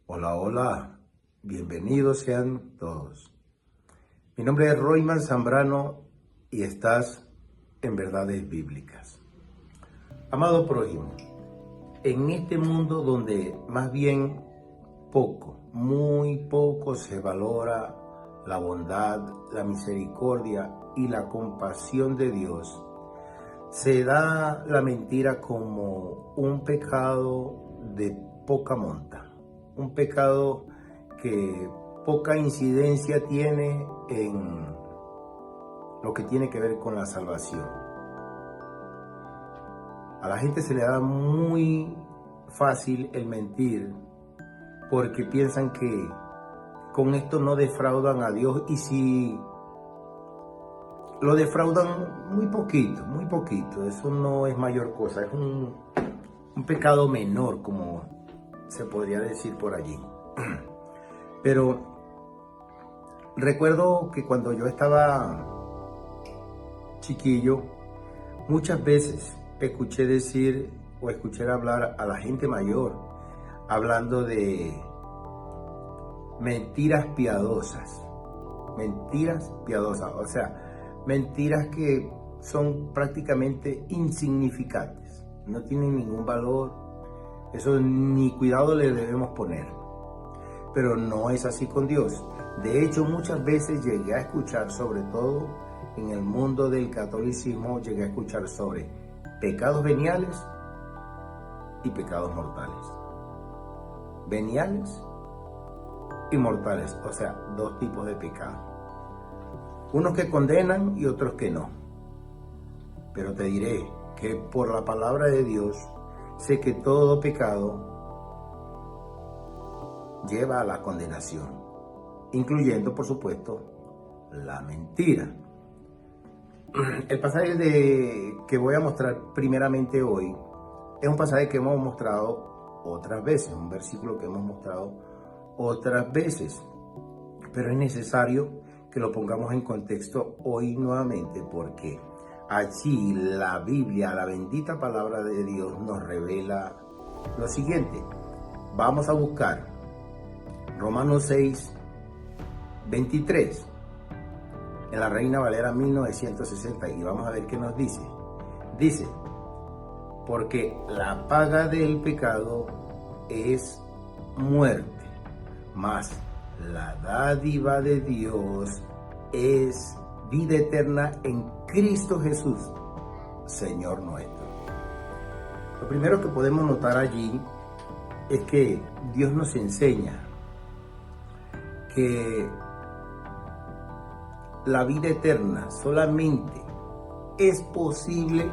Hola, hola, bienvenidos sean todos. Mi nombre es Royman Zambrano y estás en Verdades Bíblicas. Amado prójimo, en este mundo donde más bien muy poco se valora la bondad, la misericordia y la compasión de Dios, se da la mentira como un pecado de poca monta, un pecado que poca incidencia tiene en lo que tiene que ver con la salvación. A la gente se le da muy fácil el mentir porque piensan que con esto no defraudan a Dios, y si lo defraudan muy poquito, eso no es mayor cosa, es un pecado menor, como se podría decir por allí. Pero recuerdo que cuando yo estaba chiquillo, muchas veces escuché hablar a la gente mayor hablando de mentiras piadosas, o sea, mentiras que son prácticamente insignificantes, no tienen ningún valor, eso ni cuidado le debemos poner. Pero no es así con Dios. De hecho, muchas veces llegué a escuchar, sobre todo en el mundo del catolicismo, llegué a escuchar sobre pecados veniales y pecados mortales. Veniales y mortales, o sea, dos tipos de pecados. Unos que condenan y otros que no. Pero te diré que por la palabra de Dios sé que todo pecado lleva a la condenación, incluyendo, por supuesto, la mentira. El pasaje que voy a mostrar primeramente hoy es un pasaje que hemos mostrado otras veces, un versículo que hemos mostrado otras veces, pero es necesario que lo pongamos en contexto hoy nuevamente, porque allí la Biblia, la bendita palabra de Dios, nos revela lo siguiente. Vamos a buscar Romanos 6, 23, en la Reina Valera 1960, y vamos a ver qué nos dice. Dice, porque la paga del pecado es muerte, mas la dádiva de Dios es vida eterna en Cristo Jesús, Señor nuestro. Lo primero que podemos notar allí es que Dios nos enseña que la vida eterna solamente es posible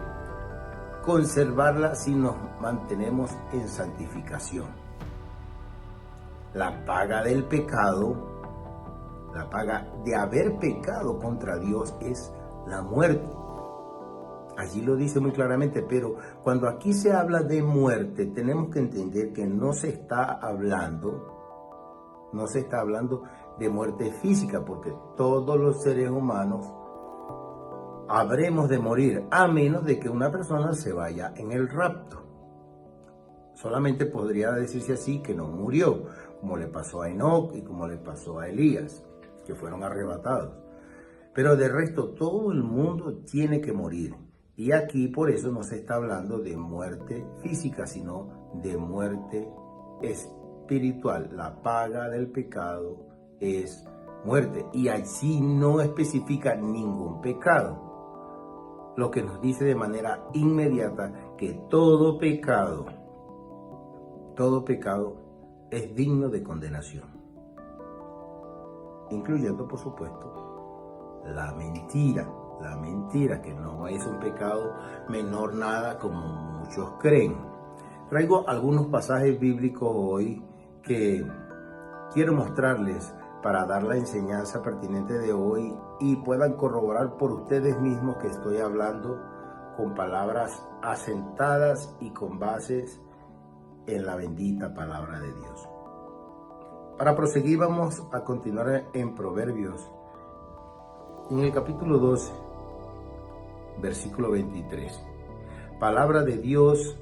conservarla si nos mantenemos en santificación. La paga del pecado, la paga de haber pecado contra Dios, es la muerte. Allí lo dice muy claramente, pero cuando aquí se habla de muerte, tenemos que entender que no se está hablando de muerte física, porque todos los seres humanos habremos de morir, a menos de que una persona se vaya en el rapto. Solamente podría decirse así que no murió, como le pasó a Enoc y como le pasó a Elías, que fueron arrebatados. Pero de resto, todo el mundo tiene que morir. Y aquí por eso no se está hablando de muerte física, sino de muerte espiritual. La paga del pecado es muerte. Y allí no especifica ningún pecado. Lo que nos dice de manera inmediata que todo pecado es digno de condenación, incluyendo, por supuesto, la mentira, que no es un pecado menor nada como muchos creen. Traigo algunos pasajes bíblicos hoy que quiero mostrarles para dar la enseñanza pertinente de hoy y puedan corroborar por ustedes mismos que estoy hablando con palabras asentadas y con bases en la bendita palabra de Dios. Para proseguir, vamos a continuar en Proverbios, en el capítulo 12, versículo 23. Palabra de Dios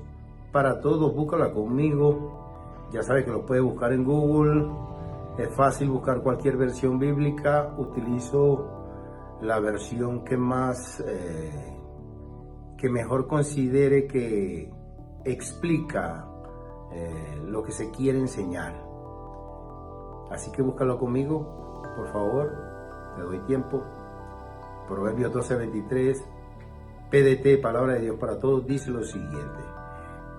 para todos, búscala conmigo. Ya sabe que lo puede buscar en Google. Es fácil buscar cualquier versión bíblica. Utilizo la versión que mejor considere que explica lo que se quiere enseñar. Así que búscalo conmigo, por favor. Te doy tiempo. Proverbios 12:23, PDT, Palabra de Dios para Todos, dice lo siguiente: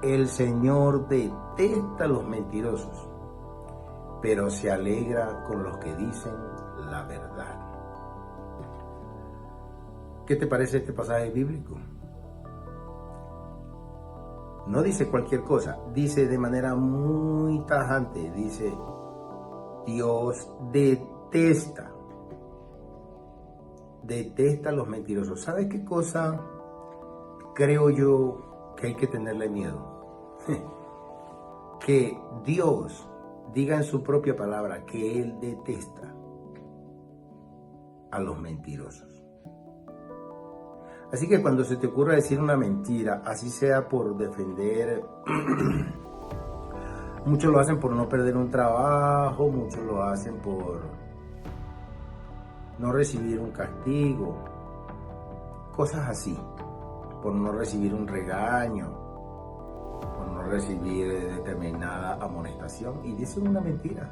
el Señor detesta a los mentirosos, pero se alegra con los que dicen la verdad. ¿Qué te parece este pasaje bíblico? No dice cualquier cosa, dice de manera muy tajante, dice: Dios detesta a los mentirosos. ¿Sabes qué cosa creo yo que hay que tenerle miedo? Que Dios diga en su propia palabra que Él detesta a los mentirosos. Así que cuando se te ocurra decir una mentira, así sea por defender, muchos lo hacen por no perder un trabajo, muchos lo hacen por no recibir un castigo, cosas así, por no recibir un regaño, por no recibir determinada amonestación, y dicen una mentira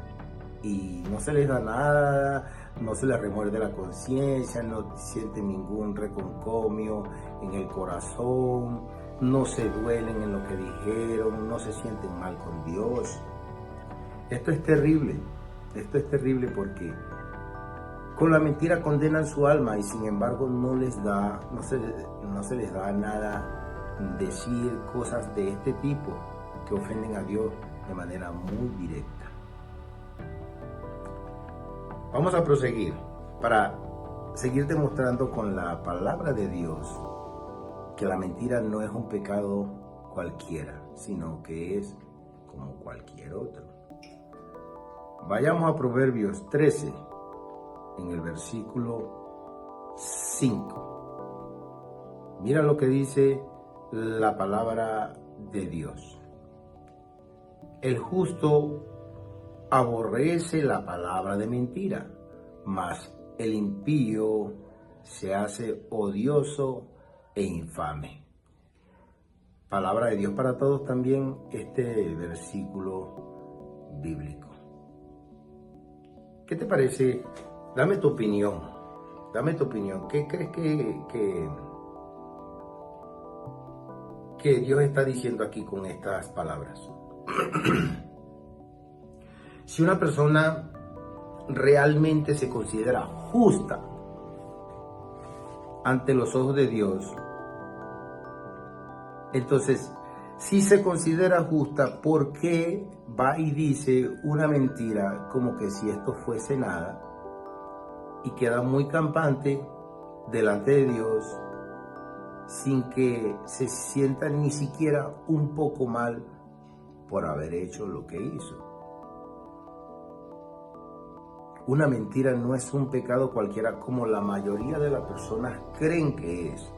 y no se les da nada, no se les remuerde la conciencia, no sienten ningún reconcomio en el corazón, no se duelen en lo que dijeron, no se sienten mal con Dios. Esto es terrible porque con la mentira condenan su alma y sin embargo no se les da nada decir cosas de este tipo que ofenden a Dios de manera muy directa. Vamos a proseguir para seguir demostrando con la palabra de Dios que la mentira no es un pecado cualquiera, sino que es como cualquier otro. Vayamos a Proverbios 13, en el versículo 5. Mira lo que dice la palabra de Dios. El justo aborrece la palabra de mentira, mas el impío se hace odioso e infame. Palabra de Dios para todos también este versículo bíblico. ¿Qué te parece? Dame tu opinión. ¿Qué crees que Dios está diciendo aquí con estas palabras? Si una persona realmente se considera justa ante los ojos de Dios, entonces, si se considera justa, ¿por qué va y dice una mentira como que si esto fuese nada y queda muy campante delante de Dios sin que se sienta ni siquiera un poco mal por haber hecho lo que hizo? Una mentira no es un pecado cualquiera como la mayoría de las personas creen que es.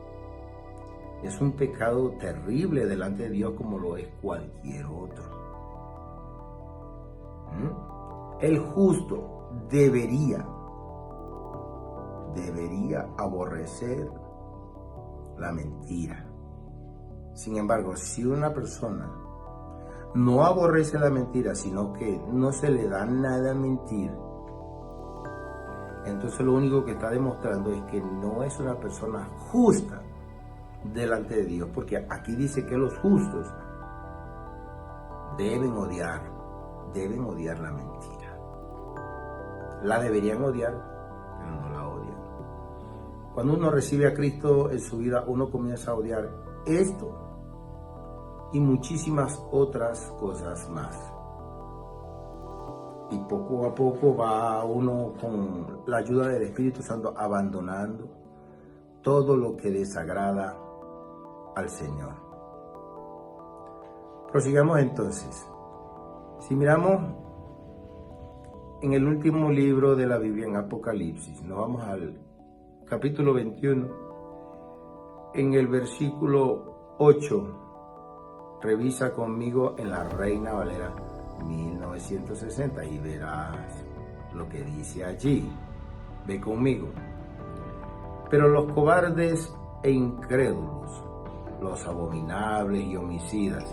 Es un pecado terrible delante de Dios como lo es cualquier otro. El justo debería aborrecer la mentira. Sin embargo, si una persona no aborrece la mentira, sino que no se le da nada a mentir, entonces lo único que está demostrando es que no es una persona justa delante de Dios, porque aquí dice que los justos deben odiar la mentira. La deberían odiar, pero no la odian. Cuando uno recibe a Cristo en su vida, uno comienza a odiar esto y muchísimas otras cosas más. Y poco a poco va uno, con la ayuda del Espíritu Santo, abandonando todo lo que desagrada al Señor. Prosigamos entonces. Si miramos en el último libro de la Biblia, en Apocalipsis, nos vamos al capítulo 21, en el versículo 8, revisa conmigo en la Reina Valera 1960 y verás lo que dice allí. Ve conmigo. Pero los cobardes e incrédulos, los abominables y homicidas,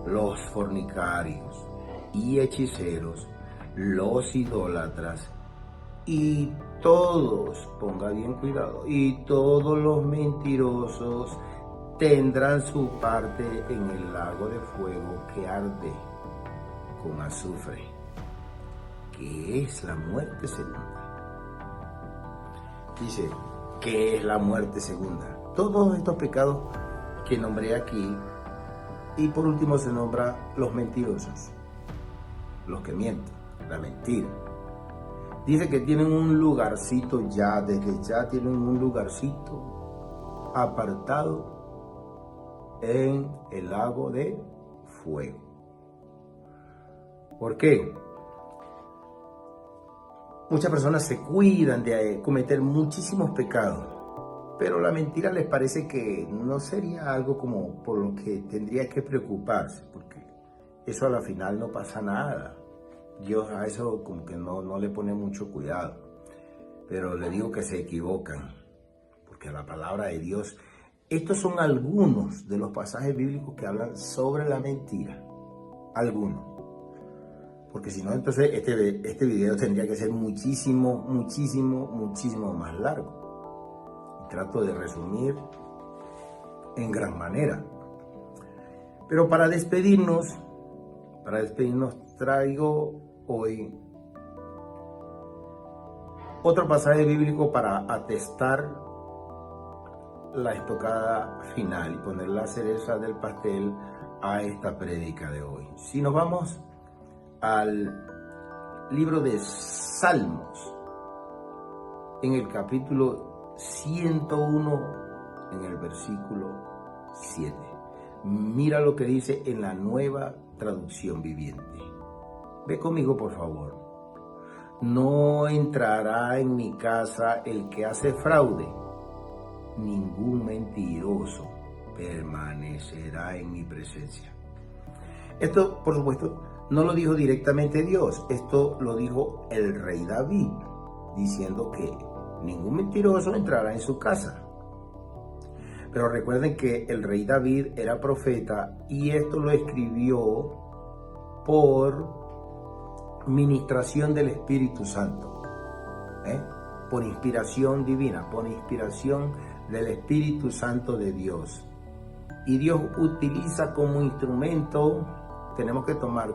los fornicarios y hechiceros, los idólatras y todos, ponga bien cuidado, y todos los mentirosos tendrán su parte en el lago de fuego que arde con azufre, que es la muerte segunda. Dice, ¿qué es la muerte segunda? Todos estos pecados que nombré aquí, y por último se nombra los mentirosos, los que mienten, la mentira. Dice que tienen un lugarcito ya, desde ya tienen un lugarcito apartado en el lago de fuego. ¿Por qué? Muchas personas se cuidan de cometer muchísimos pecados, pero la mentira les parece que no sería algo como por lo que tendría que preocuparse, porque eso a la final no pasa nada. Dios a eso como que no le pone mucho cuidado, pero le digo que se equivocan, porque la palabra de Dios, estos son algunos de los pasajes bíblicos que hablan sobre la mentira, algunos, porque si no entonces este video tendría que ser muchísimo más largo, y trato de resumir en gran manera. Pero para despedirnos traigo hoy otro pasaje bíblico para atestar la estocada final y poner la cereza del pastel a esta prédica de hoy. Si nos vamos al libro de Salmos, en el capítulo 101, en el versículo 7. Mira lo que dice en la Nueva Traducción Viviente. Ve conmigo, por favor. No entrará en mi casa el que hace fraude. Ningún mentiroso permanecerá en mi presencia. Esto, por supuesto, no lo dijo directamente Dios. Esto lo dijo el rey David, diciendo que ningún mentiroso entrará en su casa. Pero recuerden que el rey David era profeta y esto lo escribió por ministración del Espíritu Santo, por inspiración divina, por inspiración del Espíritu Santo de Dios. Y Dios utiliza como instrumento, tenemos que tomar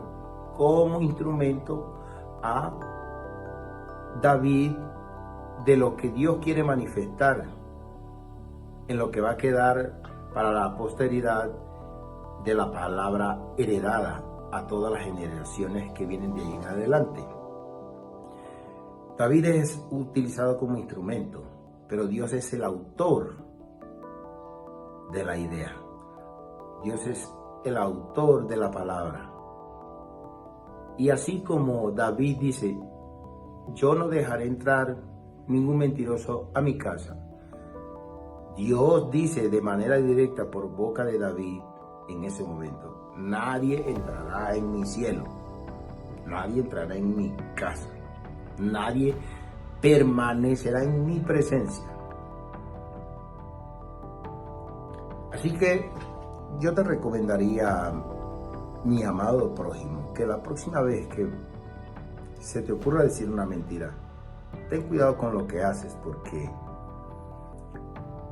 como instrumento a David de lo que Dios quiere manifestar, en lo que va a quedar para la posteridad de la palabra heredada a todas las generaciones que vienen de ahí en adelante. David es utilizado como instrumento, pero Dios es el autor de la idea. Dios es el autor de la palabra. Y así como David dice, yo no dejaré entrar ningún mentiroso a mi casa, Dios dice de manera directa por boca de David en ese momento, nadie entrará en mi cielo, nadie entrará en mi casa, nadie permanecerá en mi presencia. Así que yo te recomendaría, mi amado prójimo, que la próxima vez que se te ocurra decir una mentira, ten cuidado con lo que haces, porque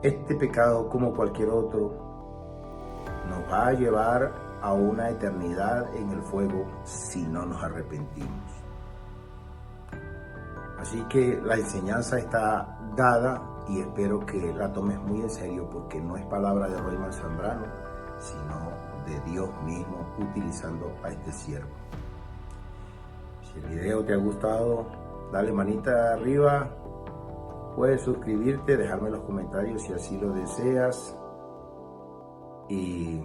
este pecado, como cualquier otro, nos va a llevar a una eternidad en el fuego si no nos arrepentimos. Así que la enseñanza está dada y espero que la tomes muy en serio, porque no es palabra de Royman Zambrano, sino de Dios mismo utilizando a este siervo. Si el video te ha gustado, dale manita arriba. Puedes suscribirte, dejarme en los comentarios si así lo deseas. Y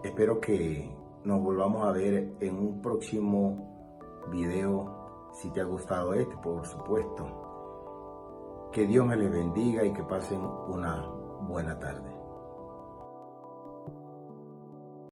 espero que nos volvamos a ver en un próximo video, si te ha gustado este, por supuesto. Que Dios me les bendiga y que pasen una buena tarde.